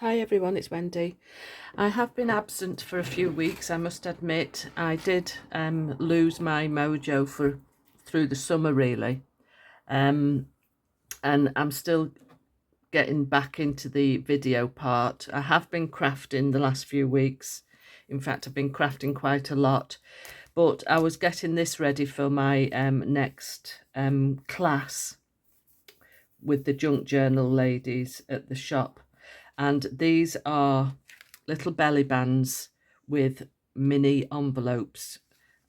Hi everyone, it's Wendy. I have been absent for a few weeks, I must admit. I did lose my mojo through the summer really, and I'm still getting back into the video part. I have been crafting the last few weeks. In fact, I've been crafting quite a lot, but I was getting this ready for my next class with the junk journal ladies at the shop. And these are little belly bands with mini envelopes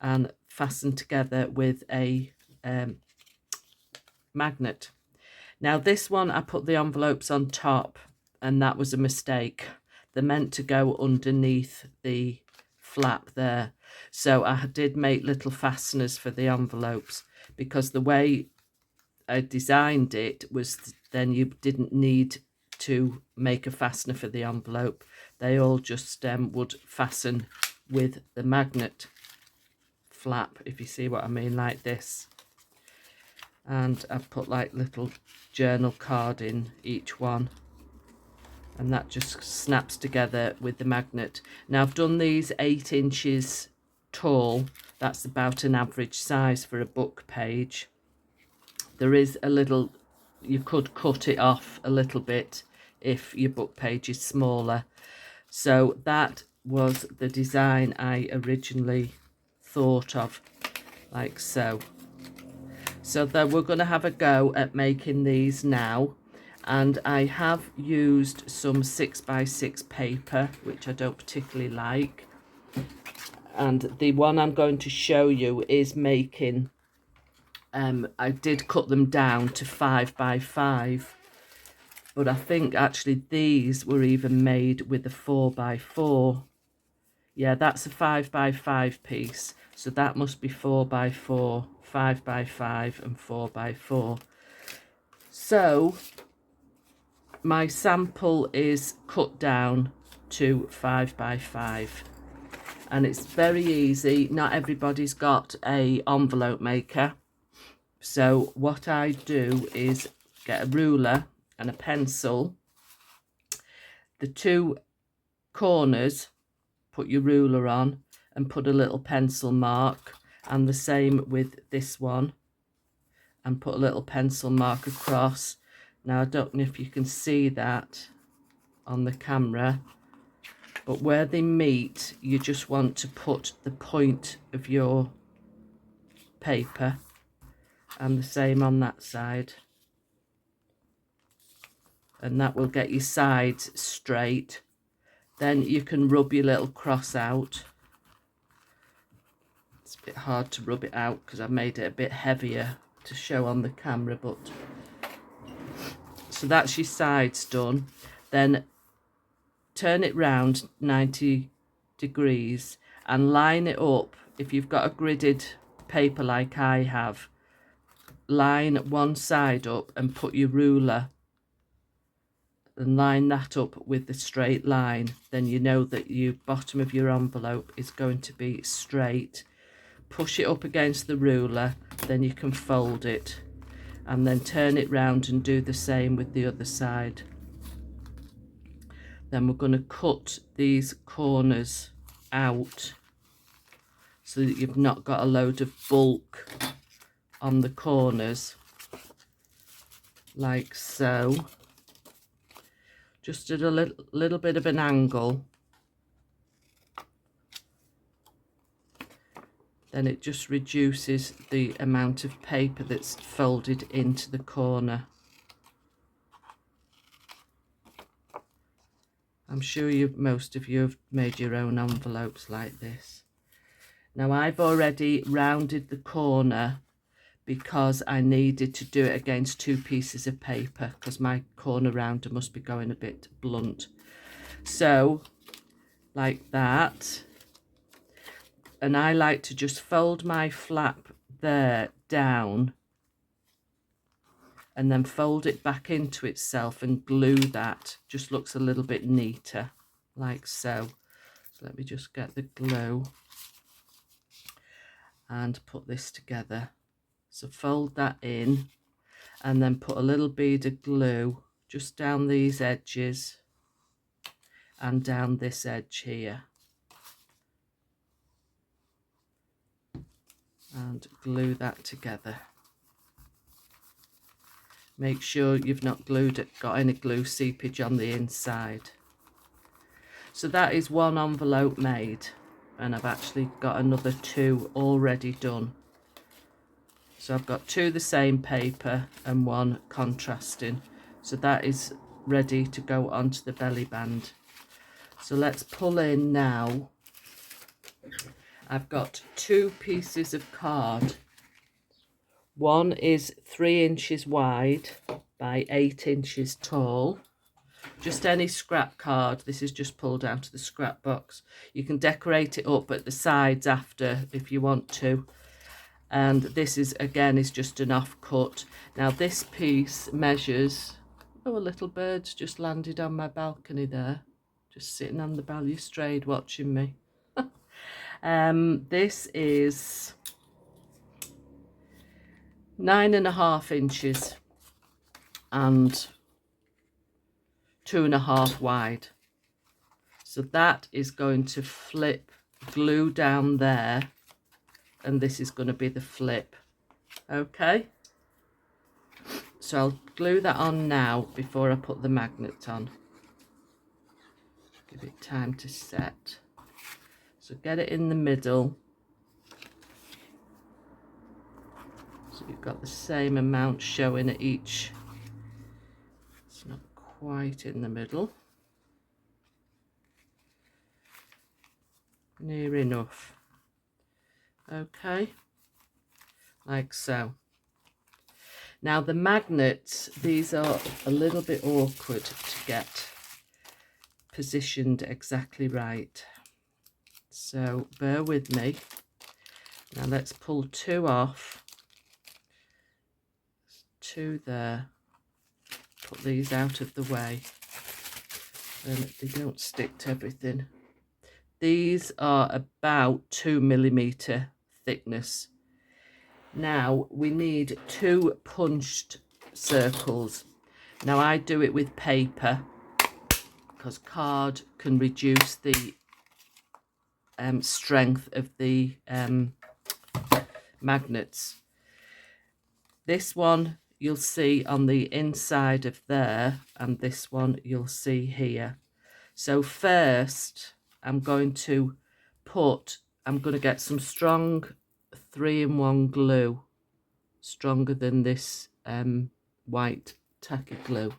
and fastened together with a magnet. Now this one, I put the envelopes on top, and that was a mistake. They're meant to go underneath the flap there. So I did make little fasteners for the envelopes, because the way I designed it was then you didn't need to make a fastener for the envelope. They all just would fasten with the magnet flap, if you see what I mean, like this. And I've put like little journal card in each one, and that just snaps together with the magnet. Now I've done these 8 inches tall. That's about an average size for a book page. There is a little, you could cut it off a little bit if your book page is smaller. So that was the design I originally thought of, like so. So then we're going to have a go at making these now. And I have used some 6x6 paper, which I don't particularly like. And the one I'm going to show you is making, I did cut them down to 5x5. But I think actually these were even made with a 4x4. Yeah, that's a 5x5 piece. So that must be 4x4, 5x5 and 4x4. So my sample is cut down to 5x5. And it's very easy. Not everybody's got a envelope maker. So what I do is get a ruler and a pencil. The 2 corners, put your ruler on and put a little pencil mark, and the same with this one, and put a little pencil mark across. Now I don't know if you can see that on the camera, but where they meet, you just want to put the point of your paper, and the same on that side, and that will get your sides straight. Then you can rub your little cross out. It's a bit hard to rub it out because I made it a bit heavier to show on the camera, but so that's your sides done. Then turn it round 90 degrees and line it up. If you've got a gridded paper like I have, line one side up and put your ruler and line that up with the straight line. Then you know that your bottom of your envelope is going to be straight. Push it up against the ruler, then you can fold it, and then turn it round and do the same with the other side. Then we're going to cut these corners out so that you've not got a load of bulk on the corners, like so, just at a little bit of an angle. Then it just reduces the amount of paper that's folded into the corner. I'm sure most of you have made your own envelopes like this. Now I've already rounded the corner because I needed to do it against 2 pieces of paper, because my corner rounder must be going a bit blunt. So like that. And I like to just fold my flap there down and then fold it back into itself and glue that. Just looks a little bit neater, like so. So let me just get the glue and put this together. So fold that in and then put a little bead of glue just down these edges and down this edge here. And glue that together. Make sure you've not got any glue seepage on the inside. So that is one envelope made, and I've actually got another 2 already done. So I've got 2 the same paper and 1 contrasting. So that is ready to go onto the belly band. So let's pull in now. I've got 2 pieces of card. One is 3 inches wide by 8 inches tall. Just any scrap card. This is just pulled out of the scrap box. You can decorate it up at the sides after if you want to. And this is, again, is just an off cut. Now this piece measures, oh, a little bird's just landed on my balcony there, just sitting on the balustrade watching me. This is 9.5 inches and 2.5 wide. So that is going to flip glue down there, and this is going to be the flip. Okay, so I'll glue that on now before I put the magnet on. Give it time to set. So get it in the middle, so you've got the same amount showing at each. It's not quite in the middle. Near enough. Okay, like so. Now the magnets, these are a little bit awkward to get positioned exactly right. So bear with me. Now let's pull 2 off. 2 there. Put these out of the way. Then they don't stick to everything. These are about 2mm thickness. Now we need 2 punched circles. Now I do it with paper because card can reduce the strength of the magnets. This one you'll see on the inside of there, and this one you'll see here. So first I'm going to get some strong 3-in-1 glue, stronger than this white tacky glue,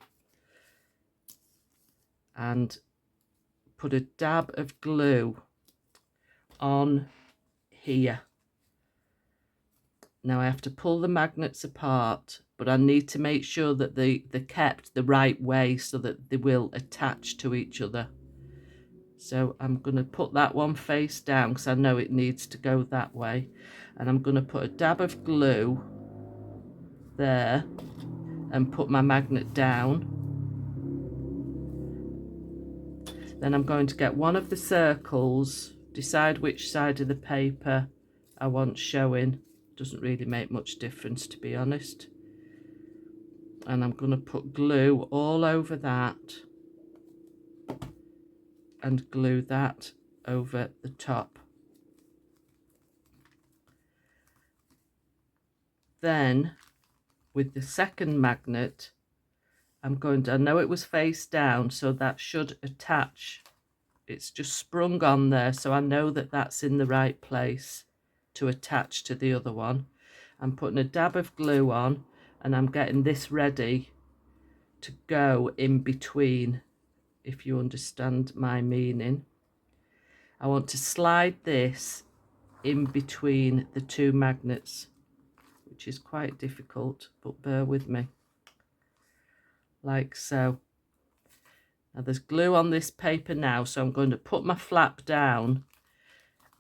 and put a dab of glue on here. Now I have to pull the magnets apart, but I need to make sure that they're kept the right way so that they will attach to each other. So I'm going to put that one face down because I know it needs to go that way. And I'm going to put a dab of glue there and put my magnet down. Then I'm going to get one of the circles, decide which side of the paper I want showing. Doesn't really make much difference, to be honest. And I'm going to put glue all over that and glue that over the top. Then with the second magnet, I know it was face down, so that should attach. It's just sprung on there, so I know that that's in the right place to attach to the other one. I'm putting a dab of glue on, and I'm getting this ready to go in between, if you understand my meaning. I want to slide this in between the 2 magnets, which is quite difficult, but bear with me. Like so. Now there's glue on this paper now, so I'm going to put my flap down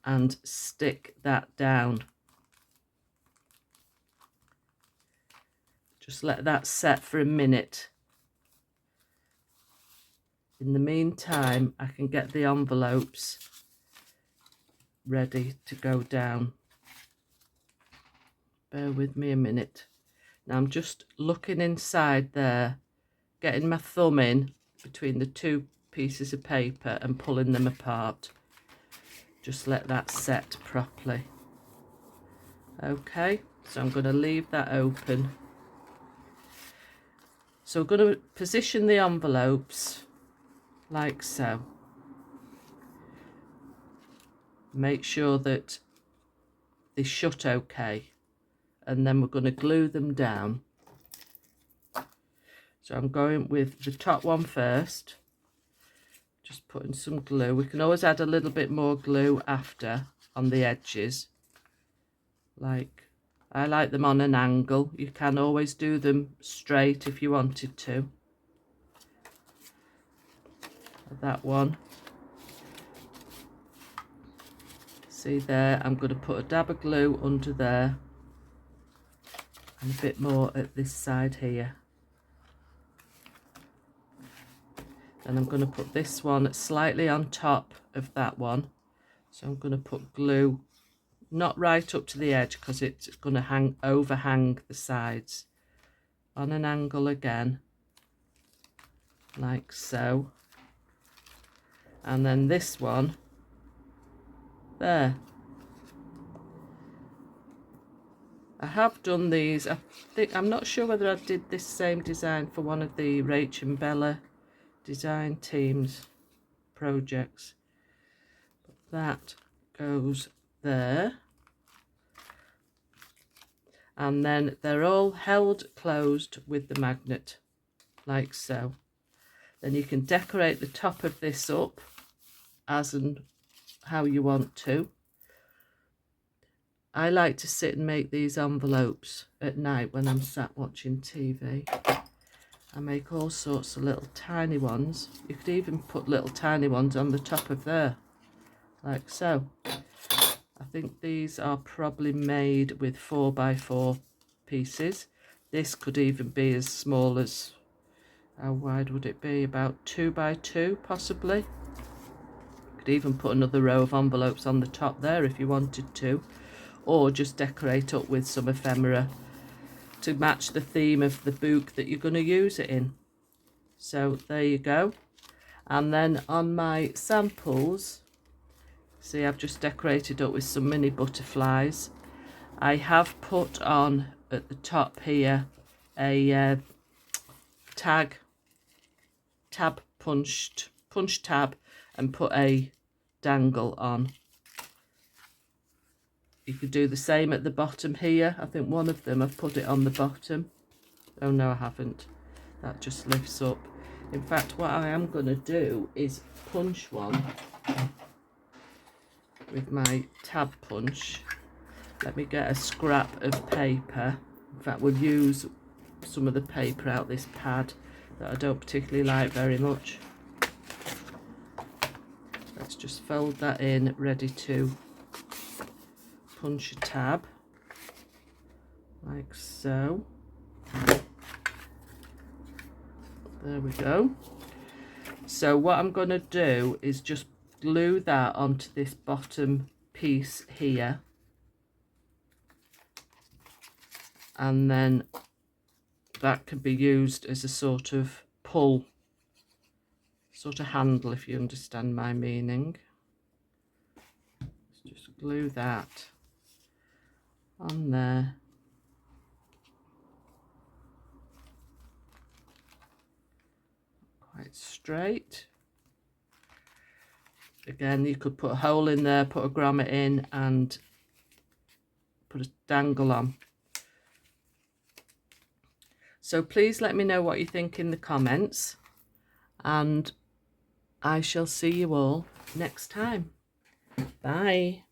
and stick that down. Just let that set for a minute. In the meantime, I can get the envelopes ready to go down. Bear with me a minute. Now I'm just looking inside there, getting my thumb in between the 2 pieces of paper and pulling them apart. Just let that set properly. Okay, so I'm going to leave that open. So we're going to position the envelopes like so. Make sure that they shut okay, and then we're going to glue them down. So I'm going with the top one first, just putting some glue. We can always add a little bit more glue after on the edges. Like, I like them on an angle. You can always do them straight if you wanted to. That one. See there, I'm going to put a dab of glue under there and a bit more at this side here. Then I'm going to put this one slightly on top of that one. So I'm going to put glue not right up to the edge because it's going to overhang the sides. On an angle again, like so. And then this one there. I have done these. I'm not sure whether I did this same design for one of the Rach and Bella design teams projects. But that goes there. And then they're all held closed with the magnet, like so. Then you can decorate the top of this up as and how you want to. I like to sit and make these envelopes at night when I'm sat watching TV. I make all sorts of little tiny ones. You could even put little tiny ones on the top of there, like so. I think these are probably made with 4x4 pieces. This could even be as small as, how wide would it be? About 2x2 possibly. You could even put another row of envelopes on the top there if you wanted to, or just decorate up with some ephemera to match the theme of the book that you're going to use it in. So there you go. And then on my samples, see, I've just decorated up with some mini butterflies. I have put on at the top here a punch tab, and put a dangle on. You could do the same at the bottom here. I think one of them I've put it on the bottom. Oh no, I haven't. That just lifts up. In fact, what I am going to do is punch one with my tab punch. Let me get a scrap of paper. In fact, we'll use some of the paper out this pad that I don't particularly like very much. Let's just fold that in, ready to punch a tab, like so. There we go. So what I'm going to do is just glue that onto this bottom piece here, and then that can be used as a sort of pull, sort of handle, if you understand my meaning. Let's just glue that on there. Quite straight. Again, you could put a hole in there, put a grommet in, and put a dangle on. So please let me know what you think in the comments, and I shall see you all next time. Bye.